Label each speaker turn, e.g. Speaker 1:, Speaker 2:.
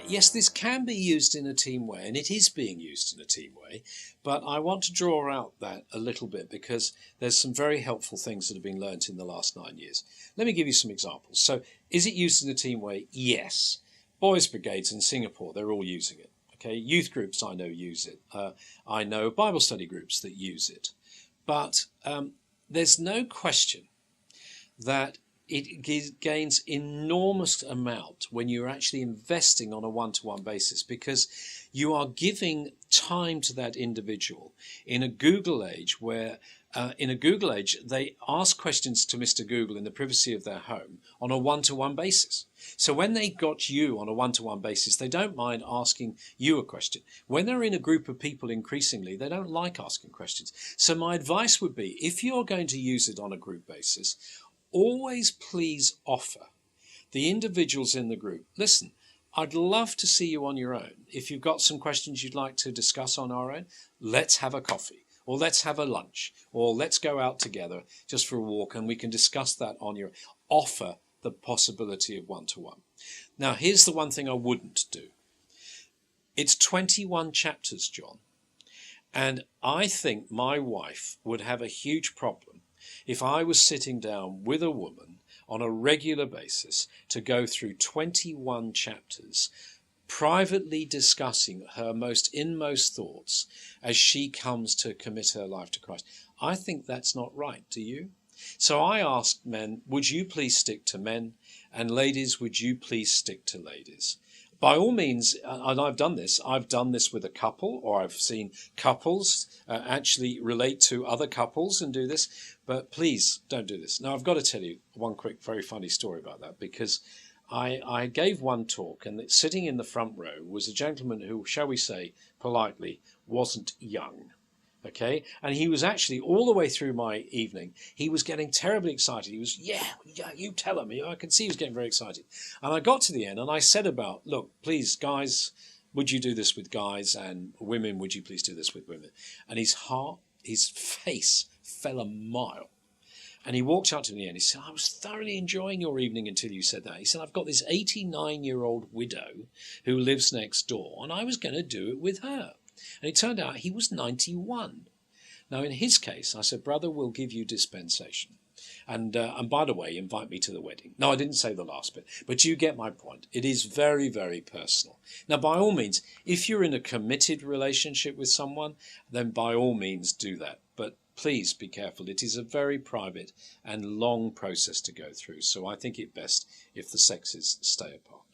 Speaker 1: yes, this can be used in a team way, and it is being used in a team way, but I want to draw out that a little bit because there's some very helpful things that have been learnt in the last 9 years. Let me give you some examples. So, is it used in a team way? Yes. Boys' brigades in Singapore, they're all using it. Okay, youth groups I know use it. I know Bible study groups that use it. But there's no question that it gains enormous amount when you're actually investing on a one-to-one basis, because you are giving time to that individual in a Google age where they ask questions to Mr. Google in the privacy of their home on a one-to-one basis. So when they got you on a one-to-one basis, they don't mind asking you a question. When they're in a group of people, increasingly, they don't like asking questions. So my advice would be, if you're going to use it on a group basis, always please offer the individuals in the group, listen, I'd love to see you on your own. If you've got some questions you'd like to discuss on our own, let's have a coffee, or let's have a lunch, or let's go out together just for a walk and we can discuss that on your own. Offer the possibility of one-to-one. Now, here's the one thing I wouldn't do. It's 21 chapters, John, and I think my wife would have a huge problem if I was sitting down with a woman on a regular basis to go through 21 chapters, privately discussing her most inmost thoughts as she comes to commit her life to Christ. I think that's not right, do you? So I ask men, would you please stick to men? And ladies, would you please stick to ladies? By all means, and I've done this with a couple, or I've seen couples actually relate to other couples and do this, but please don't do this. Now, I've got to tell you one quick, very funny story about that, because I gave one talk, and sitting in the front row was a gentleman who, shall we say, politely, wasn't young. Okay, and he was actually, all the way through my evening, he was getting terribly excited. He was, yeah, you tell him. I can see he was getting very excited. And I got to the end and I said about, look, please, guys, would you do this with guys? And women, would you please do this with women? And his face fell a mile. And he walked up to me and he said, I was thoroughly enjoying your evening until you said that. He said, I've got this 89-year-old widow who lives next door, and I was going to do it with her. And it turned out he was 91. Now, in his case, I said, brother, we'll give you dispensation. And by the way, invite me to the wedding. No, I didn't say the last bit, but you get my point. It is very, very personal. Now, by all means, if you're in a committed relationship with someone, then by all means do that. But please be careful. It is a very private and long process to go through. So I think it best if the sexes stay apart.